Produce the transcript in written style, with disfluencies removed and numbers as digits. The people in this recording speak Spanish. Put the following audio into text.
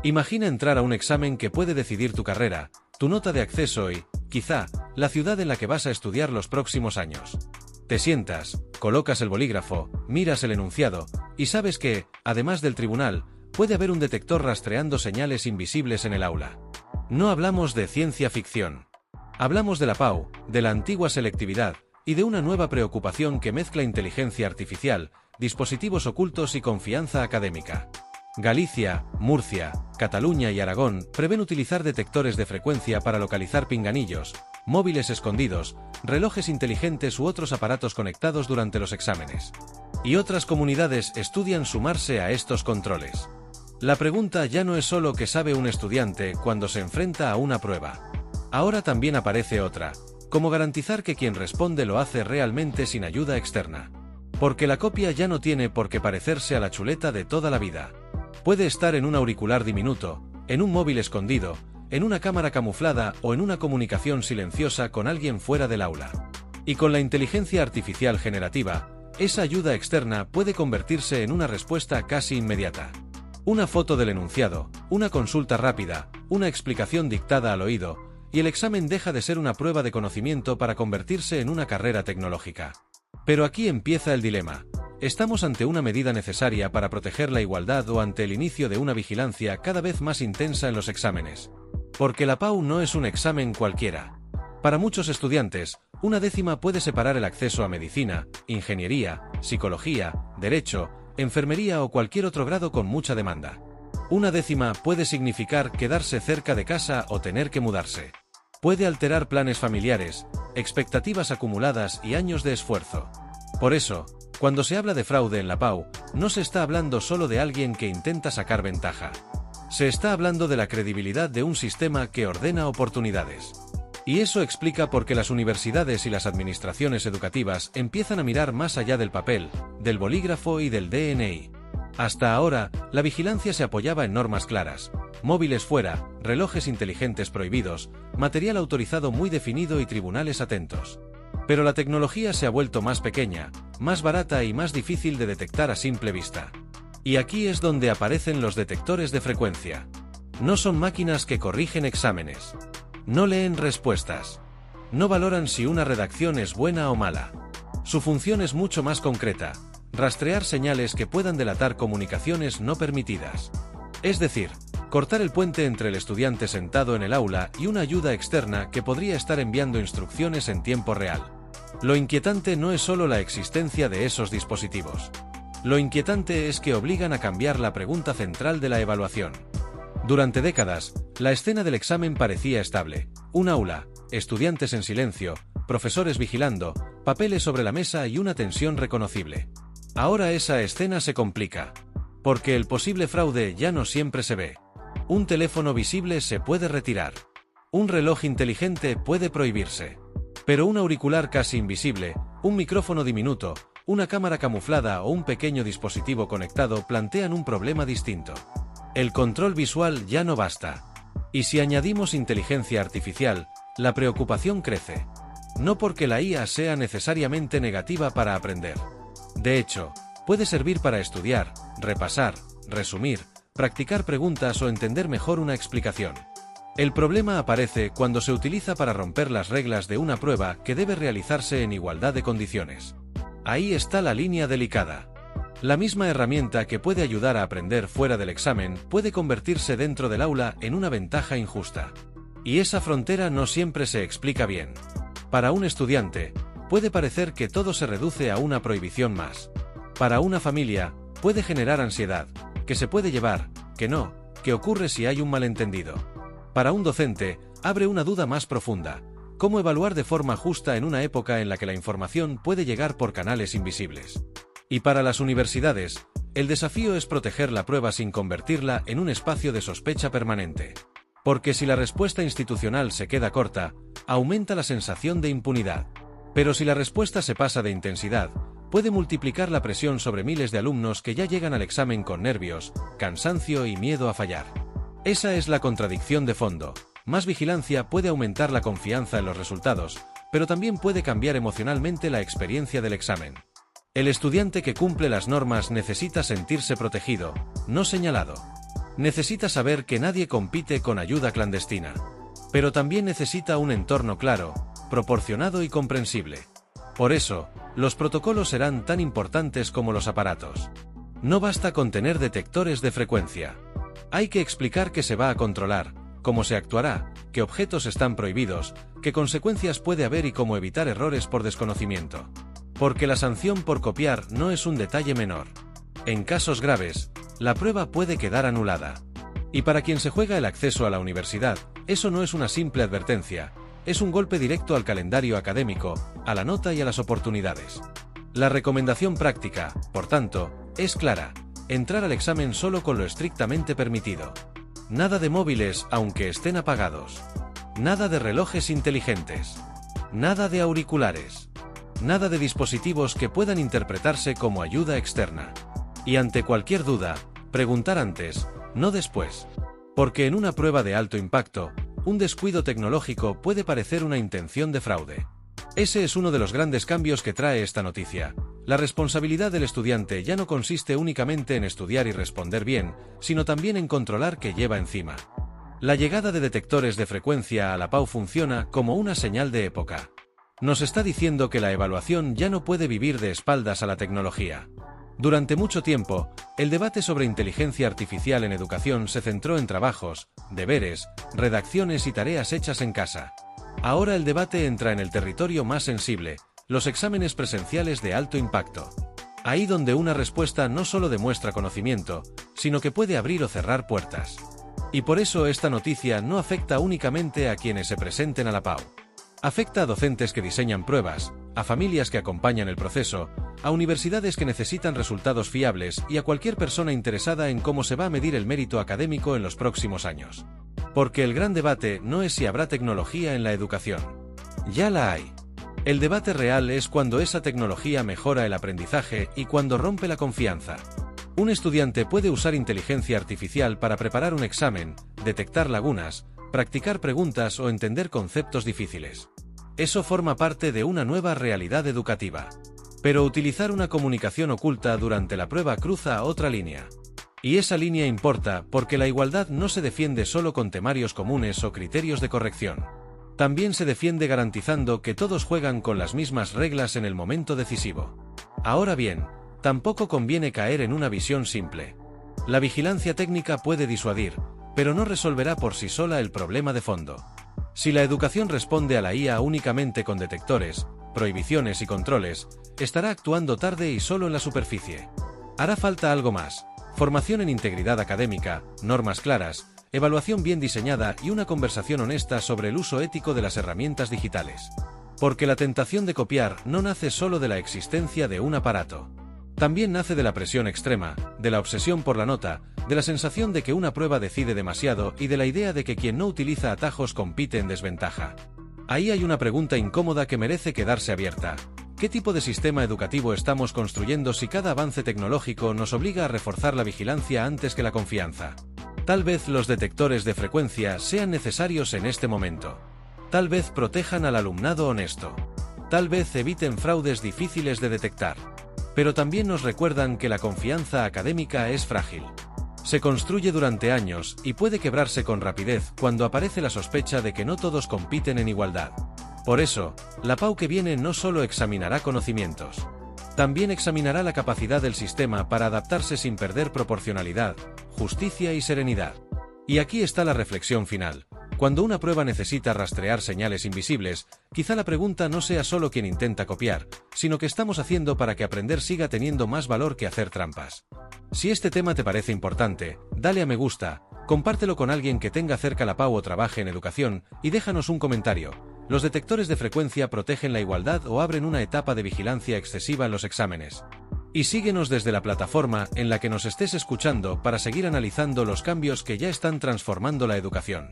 Imagina entrar a un examen que puede decidir tu carrera, tu nota de acceso y, quizá, la ciudad en la que vas a estudiar los próximos años. Te sientas, colocas el bolígrafo, miras el enunciado, y sabes que, además del tribunal, puede haber un detector rastreando señales invisibles en el aula. No hablamos de ciencia ficción. Hablamos de la PAU, de la antigua selectividad, y de una nueva preocupación que mezcla inteligencia artificial, dispositivos ocultos y confianza académica. Galicia, Murcia, Cataluña y Aragón prevén utilizar detectores de frecuencia para localizar pinganillos, móviles escondidos, relojes inteligentes u otros aparatos conectados durante los exámenes. Y otras comunidades estudian sumarse a estos controles. La pregunta ya no es solo qué sabe un estudiante cuando se enfrenta a una prueba. Ahora también aparece otra, cómo garantizar que quien responde lo hace realmente sin ayuda externa. Porque la copia ya no tiene por qué parecerse a la chuleta de toda la vida. Puede estar en un auricular diminuto, en un móvil escondido, en una cámara camuflada o en una comunicación silenciosa con alguien fuera del aula. Y con la inteligencia artificial generativa, esa ayuda externa puede convertirse en una respuesta casi inmediata. Una foto del enunciado, una consulta rápida, una explicación dictada al oído, y el examen deja de ser una prueba de conocimiento para convertirse en una carrera tecnológica. Pero aquí empieza el dilema. ¿Estamos ante una medida necesaria para proteger la igualdad o ante el inicio de una vigilancia cada vez más intensa en los exámenes? Porque la PAU no es un examen cualquiera. Para muchos estudiantes, una décima puede separar el acceso a medicina, ingeniería, psicología, derecho, enfermería o cualquier otro grado con mucha demanda. Una décima puede significar quedarse cerca de casa o tener que mudarse. Puede alterar planes familiares, expectativas acumuladas y años de esfuerzo. Por eso, cuando se habla de fraude en la PAU, no se está hablando solo de alguien que intenta sacar ventaja. Se está hablando de la credibilidad de un sistema que ordena oportunidades. Y eso explica por qué las universidades y las administraciones educativas empiezan a mirar más allá del papel, del bolígrafo y del DNI. Hasta ahora, la vigilancia se apoyaba en normas claras: móviles fuera, relojes inteligentes prohibidos, material autorizado muy definido y tribunales atentos. Pero la tecnología se ha vuelto más pequeña, más barata y más difícil de detectar a simple vista. Y aquí es donde aparecen los detectores de frecuencia. No son máquinas que corrigen exámenes. No leen respuestas. No valoran si una redacción es buena o mala. Su función es mucho más concreta: rastrear señales que puedan delatar comunicaciones no permitidas. Es decir, cortar el puente entre el estudiante sentado en el aula y una ayuda externa que podría estar enviando instrucciones en tiempo real. Lo inquietante no es solo la existencia de esos dispositivos. Lo inquietante es que obligan a cambiar la pregunta central de la evaluación. Durante décadas, la escena del examen parecía estable: un aula, estudiantes en silencio, profesores vigilando, papeles sobre la mesa y una tensión reconocible. Ahora esa escena se complica. Porque el posible fraude ya no siempre se ve. Un teléfono visible se puede retirar. Un reloj inteligente puede prohibirse. Pero un auricular casi invisible, un micrófono diminuto, una cámara camuflada o un pequeño dispositivo conectado plantean un problema distinto. El control visual ya no basta. Y si añadimos inteligencia artificial, la preocupación crece. No porque la IA sea necesariamente negativa para aprender. De hecho, puede servir para estudiar, repasar, resumir, practicar preguntas o entender mejor una explicación. El problema aparece cuando se utiliza para romper las reglas de una prueba que debe realizarse en igualdad de condiciones. Ahí está la línea delicada. La misma herramienta que puede ayudar a aprender fuera del examen puede convertirse dentro del aula en una ventaja injusta. Y esa frontera no siempre se explica bien. Para un estudiante, puede parecer que todo se reduce a una prohibición más. Para una familia, puede generar ansiedad: ¿qué se puede llevar? ¿Qué no? ¿Qué ocurre si hay un malentendido? Para un docente, abre una duda más profunda: ¿cómo evaluar de forma justa en una época en la que la información puede llegar por canales invisibles? Y para las universidades, el desafío es proteger la prueba sin convertirla en un espacio de sospecha permanente. Porque si la respuesta institucional se queda corta, aumenta la sensación de impunidad. Pero si la respuesta se pasa de intensidad, puede multiplicar la presión sobre miles de alumnos que ya llegan al examen con nervios, cansancio y miedo a fallar. Esa es la contradicción de fondo. Más vigilancia puede aumentar la confianza en los resultados, pero también puede cambiar emocionalmente la experiencia del examen. El estudiante que cumple las normas necesita sentirse protegido, no señalado. Necesita saber que nadie compite con ayuda clandestina. Pero también necesita un entorno claro, proporcionado y comprensible. Por eso, los protocolos serán tan importantes como los aparatos. No basta con tener detectores de frecuencia. Hay que explicar qué se va a controlar, cómo se actuará, qué objetos están prohibidos, qué consecuencias puede haber y cómo evitar errores por desconocimiento. Porque la sanción por copiar no es un detalle menor. En casos graves, la prueba puede quedar anulada. Y para quien se juega el acceso a la universidad, eso no es una simple advertencia, es un golpe directo al calendario académico, a la nota y a las oportunidades. La recomendación práctica, por tanto, es clara: entrar al examen solo con lo estrictamente permitido. Nada de móviles aunque estén apagados. Nada de relojes inteligentes. Nada de auriculares. Nada de dispositivos que puedan interpretarse como ayuda externa. Y ante cualquier duda, preguntar antes, no después. Porque en una prueba de alto impacto, un descuido tecnológico puede parecer una intención de fraude. Ese es uno de los grandes cambios que trae esta noticia. La responsabilidad del estudiante ya no consiste únicamente en estudiar y responder bien, sino también en controlar qué lleva encima. La llegada de detectores de frecuencia a la PAU funciona como una señal de época. Nos está diciendo que la evaluación ya no puede vivir de espaldas a la tecnología. Durante mucho tiempo, el debate sobre inteligencia artificial en educación se centró en trabajos, deberes, redacciones y tareas hechas en casa. Ahora el debate entra en el territorio más sensible: los exámenes presenciales de alto impacto. Ahí donde una respuesta no solo demuestra conocimiento, sino que puede abrir o cerrar puertas. Y por eso esta noticia no afecta únicamente a quienes se presenten a la PAU. Afecta a docentes que diseñan pruebas, a familias que acompañan el proceso, a universidades que necesitan resultados fiables y a cualquier persona interesada en cómo se va a medir el mérito académico en los próximos años. Porque el gran debate no es si habrá tecnología en la educación. Ya la hay. El debate real es cuando esa tecnología mejora el aprendizaje y cuando rompe la confianza. Un estudiante puede usar inteligencia artificial para preparar un examen, detectar lagunas, practicar preguntas o entender conceptos difíciles. Eso forma parte de una nueva realidad educativa. Pero utilizar una comunicación oculta durante la prueba cruza a otra línea. Y esa línea importa porque la igualdad no se defiende solo con temarios comunes o criterios de corrección. También se defiende garantizando que todos juegan con las mismas reglas en el momento decisivo. Ahora bien, tampoco conviene caer en una visión simple. La vigilancia técnica puede disuadir, pero no resolverá por sí sola el problema de fondo. Si la educación responde a la IA únicamente con detectores, prohibiciones y controles, estará actuando tarde y solo en la superficie. Hará falta algo más: formación en integridad académica, normas claras, evaluación bien diseñada y una conversación honesta sobre el uso ético de las herramientas digitales. Porque la tentación de copiar no nace solo de la existencia de un aparato. También nace de la presión extrema, de la obsesión por la nota, de la sensación de que una prueba decide demasiado y de la idea de que quien no utiliza atajos compite en desventaja. Ahí hay una pregunta incómoda que merece quedarse abierta: ¿qué tipo de sistema educativo estamos construyendo si cada avance tecnológico nos obliga a reforzar la vigilancia antes que la confianza? Tal vez los detectores de frecuencia sean necesarios en este momento. Tal vez protejan al alumnado honesto. Tal vez eviten fraudes difíciles de detectar. Pero también nos recuerdan que la confianza académica es frágil. Se construye durante años y puede quebrarse con rapidez cuando aparece la sospecha de que no todos compiten en igualdad. Por eso, la PAU que viene no solo examinará conocimientos. También examinará la capacidad del sistema para adaptarse sin perder proporcionalidad, justicia y serenidad. Y aquí está la reflexión final. Cuando una prueba necesita rastrear señales invisibles, quizá la pregunta no sea solo quién intenta copiar, sino qué estamos haciendo para que aprender siga teniendo más valor que hacer trampas. Si este tema te parece importante, dale a me gusta, compártelo con alguien que tenga cerca la PAU o trabaje en educación, y déjanos un comentario. ¿Los detectores de frecuencia protegen la igualdad o abren una etapa de vigilancia excesiva en los exámenes? Y síguenos desde la plataforma en la que nos estés escuchando para seguir analizando los cambios que ya están transformando la educación.